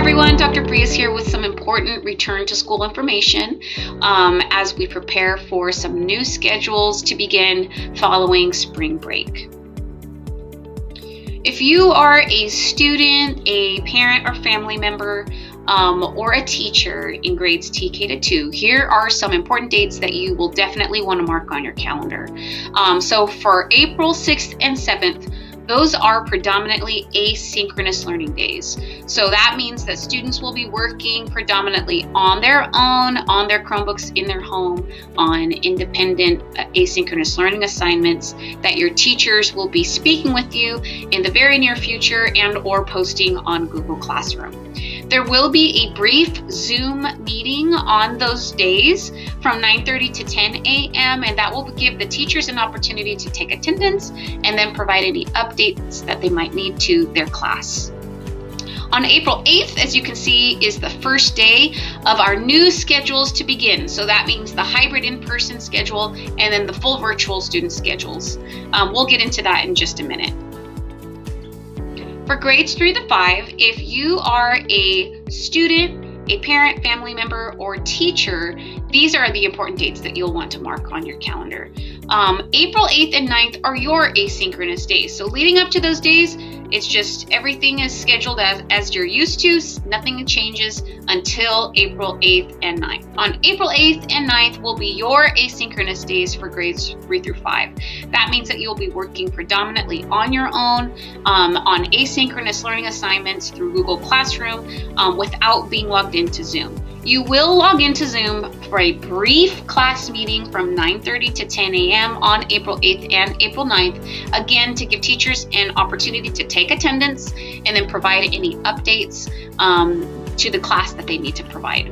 everyone, Dr. Bree is here with some important return to school information as we prepare for some new schedules to begin following spring break. If you are a student, a parent or family member, or a teacher in grades TK to 2, here are some important dates that you will definitely want to mark on your calendar. So for April 6th and 7th, those are predominantly asynchronous learning days. So that means that students will be working predominantly on their own, on their Chromebooks in their home, on independent asynchronous learning assignments that your teachers will be speaking with you in the very near future and or posting on Google Classroom. There will be a brief Zoom meeting on those days from 9:30 to 10 a.m. and that will give the teachers an opportunity to take attendance and then provide any updates that they might need to their class. On April 8th, as you can see, is the first day of our new schedules to begin. So that means the hybrid in-person schedule and then the full virtual student schedules. We'll get into that in just a minute. For grades 3 to 5, if you are a student, a parent, family member, or teacher, these are the important dates that you'll want to mark on your calendar. April 8th and 9th are your asynchronous days. So leading up to those days, it's just everything is scheduled as you're used to. Nothing changes until April 8th and 9th. On April 8th and 9th will be your asynchronous days for grades 3 through 5. That means that you'll be working predominantly on your own, on asynchronous learning assignments through Google Classroom without being logged into Zoom. You will log into Zoom for a brief class meeting from 9:30 to 10 a.m. on April 8th and April 9th, again to give teachers an opportunity to take attendance and then provide any updates to the class that they need to provide.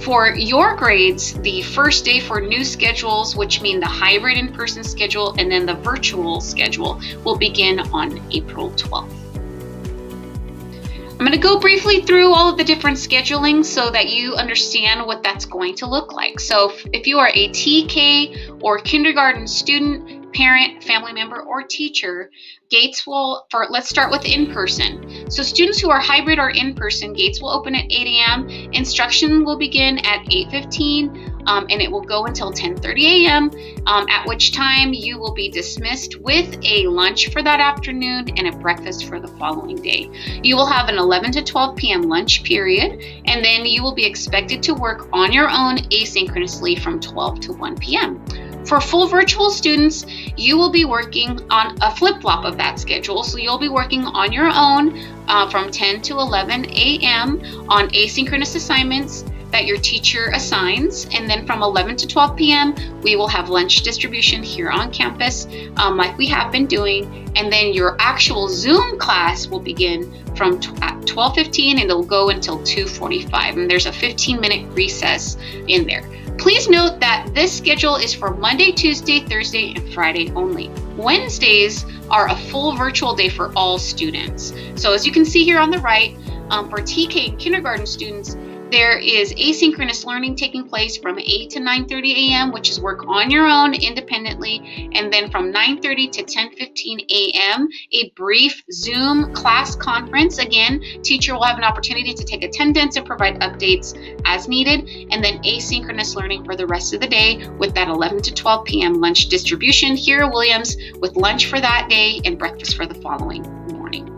For your grades, the first day for new schedules, which mean the hybrid in-person schedule and then the virtual schedule, will begin on April 12th. I'm going to go briefly through all of the different scheduling so that you understand what that's going to look like. So if you are a TK or kindergarten student, parent, family member, or teacher, gates will, let's start with in-person. So students who are hybrid or in-person, gates will open at 8 a.m. Instruction will begin at 8:15 and it will go until 10:30 a.m. At which time you will be dismissed with a lunch for that afternoon and a breakfast for the following day. You will have an 11 to 12 p.m. lunch period, and then you will be expected to work on your own asynchronously from 12 to 1 p.m. For full virtual students, you will be working on a flip-flop of that schedule. So you'll be working on your own from 10 to 11 a.m. on asynchronous assignments that your teacher assigns. And then from 11 to 12 p.m., we will have lunch distribution here on campus like we have been doing. And then your actual Zoom class will begin from 12:15 and it'll go until 2:45. And there's a 15-minute recess in there. Please note that this schedule is for Monday, Tuesday, Thursday, and Friday only. Wednesdays are a full virtual day for all students. So as you can see here on the right, for TK and kindergarten students, there is asynchronous learning taking place from 8 to 9:30 a.m., which is work on your own independently, and then from 9:30 to 10:15 a.m., a brief Zoom class conference. Again, teacher will have an opportunity to take attendance and provide updates as needed, and then asynchronous learning for the rest of the day with that 11 to 12 p.m. lunch distribution here at Williams with lunch for that day and breakfast for the following morning.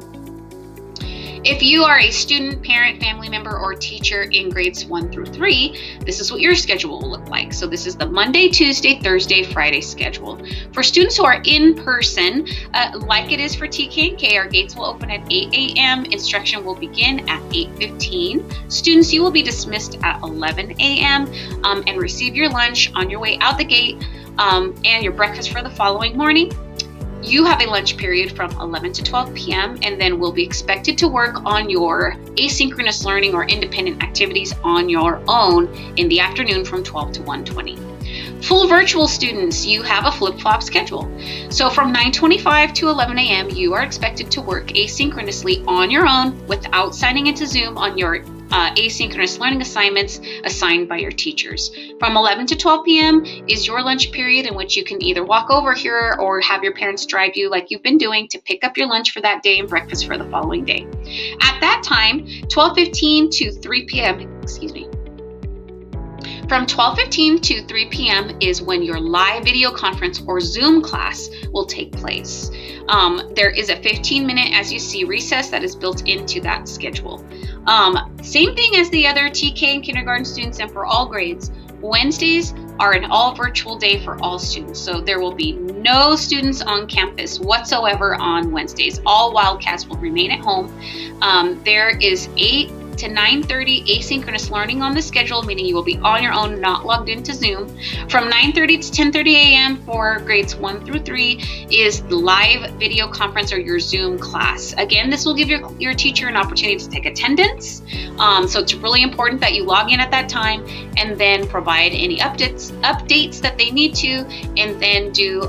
If you are a student, parent, family member, or teacher in grades 1 through 3, this is what your schedule will look like. So this is the Monday, Tuesday, Thursday, Friday schedule. For students who are in person, like it is for TK and K, our gates will open at 8 a.m. Instruction will begin at 8:15. Students, you will be dismissed at 11 a.m. And receive your lunch on your way out the gate and your breakfast for the following morning. You have a lunch period from 11 to 12 p.m. and then will be expected to work on your asynchronous learning or independent activities on your own in the afternoon from 12 to 1:20. Full virtual students, you have a flip-flop schedule. So from 9:25 to 11 a.m., you are expected to work asynchronously on your own without signing into Zoom on your asynchronous learning assignments assigned by your teachers. From 11 to 12 p.m. is your lunch period, in which you can either walk over here or have your parents drive you like you've been doing to pick up your lunch for that day and breakfast for the following day. At that time, 12:15 to 3 p.m., From 12:15 to 3 p.m. is when your live video conference or Zoom class will take place. There is a 15-minute, as you see, recess that is built into that schedule. Same thing as the other TK and kindergarten students and for all grades. Wednesdays are an all virtual day for all students. So there will be no students on campus whatsoever on Wednesdays. All Wildcats will remain at home. There is 8 to 9:30 asynchronous learning on the schedule, meaning you will be on your own, not logged into Zoom. From 9:30 to 10:30 a.m. for grades 1 through 3 is the live video conference or your Zoom class. Again, this will give your teacher an opportunity to take attendance. So it's really important that you log in at that time and then provide any updates that they need to, and then do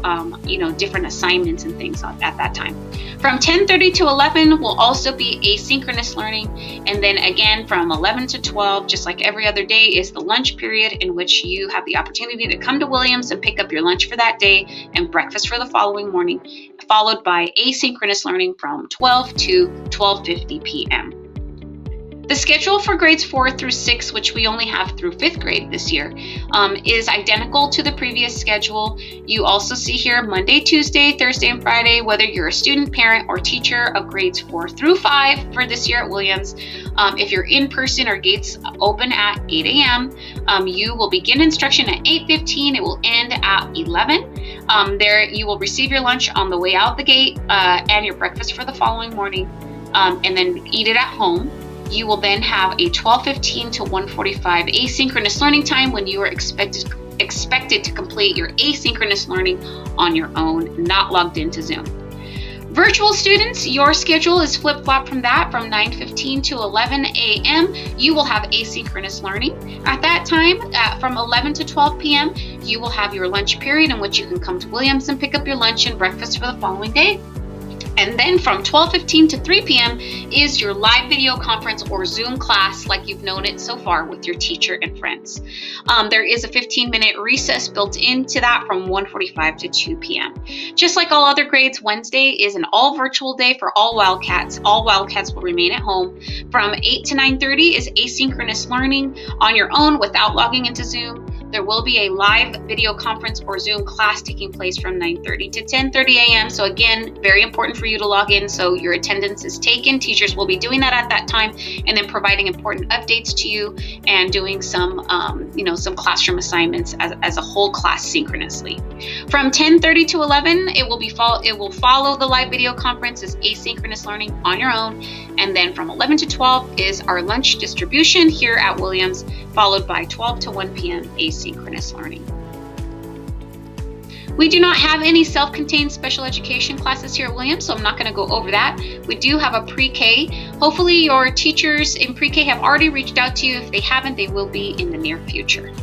different assignments and things at that time. From 10:30 to 11 will also be asynchronous learning, and then again from 11 to 12, just like every other day, is the lunch period, in which you have the opportunity to come to Williams and pick up your lunch for that day and breakfast for the following morning, followed by asynchronous learning from 12 to 12:50 p.m. The schedule for grades 4 through 6, which we only have through 5th grade this year, is identical to the previous schedule. You also see here Monday, Tuesday, Thursday, and Friday, whether you're a student, parent, or teacher of grades 4 through 5 for this year at Williams. If you're in person or gates open at 8 a.m., you will begin instruction at 8:15. It will end at 11. There you will receive your lunch on the way out the gate and your breakfast for the following morning, and then eat it at home. You will then have a 12:15 to 1:45 asynchronous learning time, when you are expected to complete your asynchronous learning on your own, not logged into Zoom. Virtual students, your schedule is flip-flop from that. From 9:15 to 11 a.m., you will have asynchronous learning. At that time, from 11 to 12 p.m., you will have your lunch period, in which you can come to Williams and pick up your lunch and breakfast for the following day. And then from 12:15 to 3 p.m. is your live video conference or Zoom class, like you've known it so far, with your teacher and friends. There is a 15-minute recess built into that from 1:45 to 2 p.m. Just like all other grades, Wednesday is an all virtual day for all Wildcats. All Wildcats will remain at home. From 8 to 9:30 is asynchronous learning on your own without logging into Zoom. There will be a live video conference or Zoom class taking place from 9:30 to 10:30 a.m. So again, very important for you to log in so your attendance is taken. Teachers will be doing that at that time, and then providing important updates to you and doing some classroom assignments as a whole class synchronously. From 10:30 to 11, it will follow the live video conference as asynchronous learning on your own, and then from 11 to 12 is our lunch distribution here at Williams, followed by 12 to 1 p.m. asynchronous learning. We do not have any self-contained special education classes here at Williams, so I'm not going to go over that. We do have a pre-K. Hopefully your teachers in pre-K have already reached out to you. If they haven't, they will be in the near future.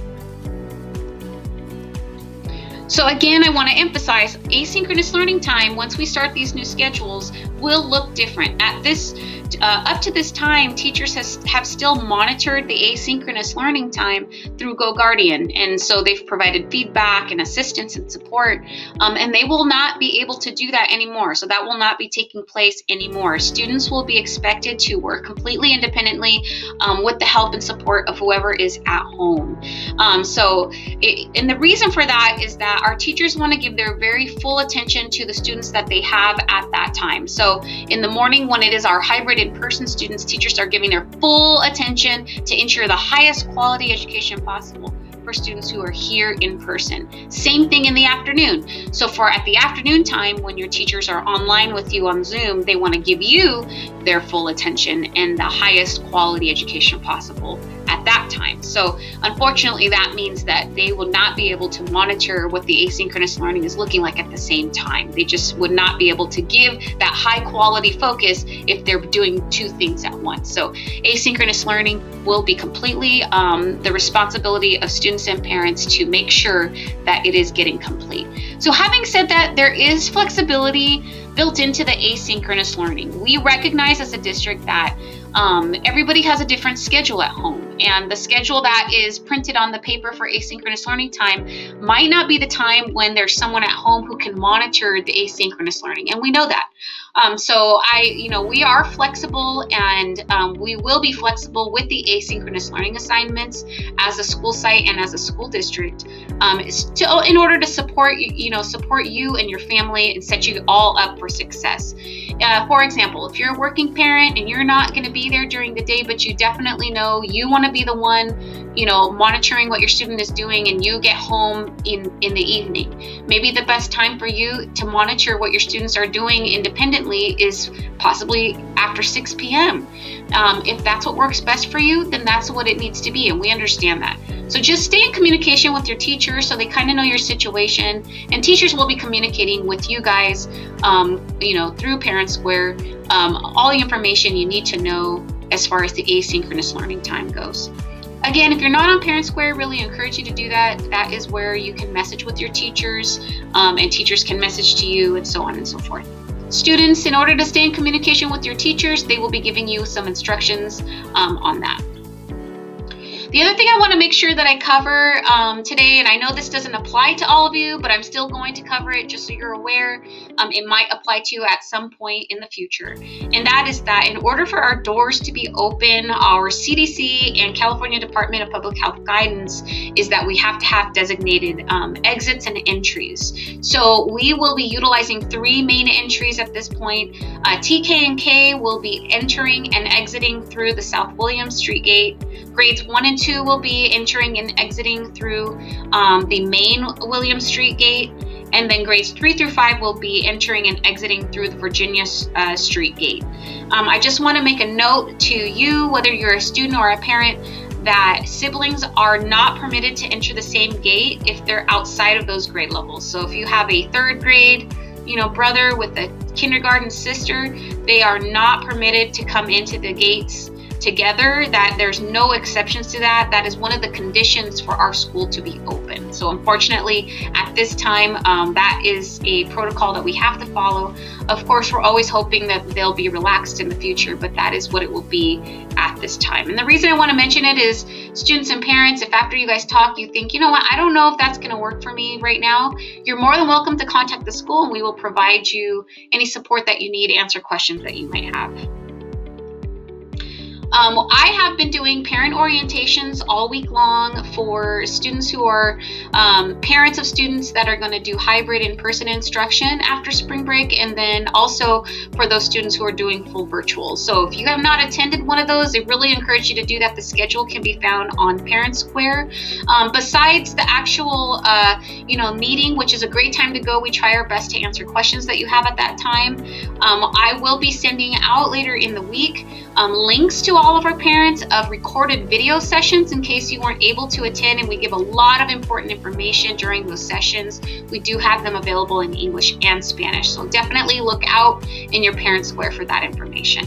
So again, I want to emphasize asynchronous learning time, once we start these new schedules, will look different. Up to this time, teachers have still monitored the asynchronous learning time through GoGuardian, and so they've provided feedback and assistance and support, and they will not be able to do that anymore. So that will not be taking place anymore. Students will be expected to work completely independently with the help and support of whoever is at home. And the reason for that is that our teachers want to give their very full attention to the students that they have at that time. So in the morning, when it is our hybrid in-person students, teachers are giving their full attention to ensure the highest quality education possible for students who are here in person. Same thing in the afternoon. So at the afternoon time, when your teachers are online with you on Zoom, they want to give you their full attention and the highest quality education possible at that time. So unfortunately, that means that they will not be able to monitor what the asynchronous learning is looking like at the same time. They just would not be able to give that high quality focus if they're doing two things at once. So asynchronous learning will be completely the responsibility of students and parents to make sure that it is getting complete. So having said that, there is flexibility built into the asynchronous learning. We recognize as a district that Everybody has a different schedule at home, and the schedule that is printed on the paper for asynchronous learning time might not be the time when there's someone at home who can monitor the asynchronous learning, and we know that. So we are flexible, and we will be flexible with the asynchronous learning assignments as a school site and as a school district, in order to support you and your family and set you all up for success. For example, if you're a working parent and you're not going to be there during the day, but you definitely know you want to be the one, monitoring what your student is doing, and you get home in the evening, maybe the best time for you to monitor what your students are doing independently is possibly after 6 p.m. If that's what works best for you, then that's what it needs to be, and we understand that. So just stay in communication with your teachers so they kind of know your situation, and teachers will be communicating with you guys, through Parent Square, all the information you need to know as far as the asynchronous learning time goes. Again, if you're not on Parent Square, really encourage you to do that. That is where you can message with your teachers, and teachers can message to you, and so on and so forth. Students, in order to stay in communication with your teachers, they will be giving you some instructions on that. The other thing I want to make sure that I cover today, and I know this doesn't apply to all of you, but I'm still going to cover it just so you're aware. It might apply to you at some point in the future. And that is that in order for our doors to be open, our CDC and California Department of Public Health guidance is that we have to have designated exits and entries. So we will be utilizing 3 main entries at this point. TK and K will be entering and exiting through the South William Street gate. Grades 1 and 2 will be entering and exiting through the main William Street gate, and then grades 3 through 5 will be entering and exiting through the Virginia Street gate. I just want to make a note to you, whether you're a student or a parent, that siblings are not permitted to enter the same gate if they're outside of those grade levels. So if you have a 3rd grade brother with a kindergarten sister, they are not permitted to come into the gates together. That there's no exceptions to that. That is one of the conditions for our school to be open. So unfortunately, at this time, that is a protocol that we have to follow. Of course, we're always hoping that they'll be relaxed in the future, but that is what it will be at this time. And the reason I want to mention it is, students and parents, if after you guys talk, you think, I don't know if that's going to work for me right now, you're more than welcome to contact the school, and we will provide you any support that you need to answer questions that you might have. I have been doing parent orientations all week long for students who are parents of students that are going to do hybrid in-person instruction after spring break, and then also for those students who are doing full virtual. So if you have not attended one of those, I really encourage you to do that. The schedule can be found on Parent Square. Besides the actual meeting, which is a great time to go, we try our best to answer questions that you have at that time. I will be sending out later in the week links to all of our parents of recorded video sessions in case you weren't able to attend, and we give a lot of important information during those sessions. We do have them available in English and Spanish, so definitely look out in your Parent Square for that information.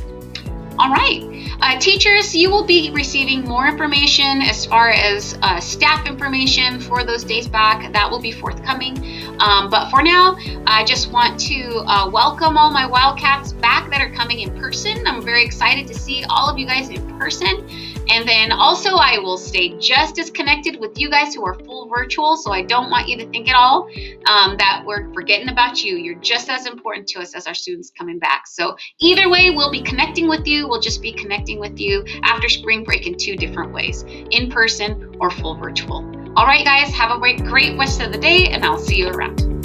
All right, teachers, you will be receiving more information as far as staff information for those days back. That will be forthcoming. But for now, I just want to welcome all my Wildcats back that are coming in person. I'm very excited to see all of you guys in person. And then also, I will stay just as connected with you guys who are full virtual, so I don't want you to think at all that we're forgetting about you. You're just as important to us as our students coming back. So either way, we'll be connecting with you. We'll just be connecting with you after spring break in 2 different ways, in person or full virtual. All right, guys, have a great rest of the day, and I'll see you around.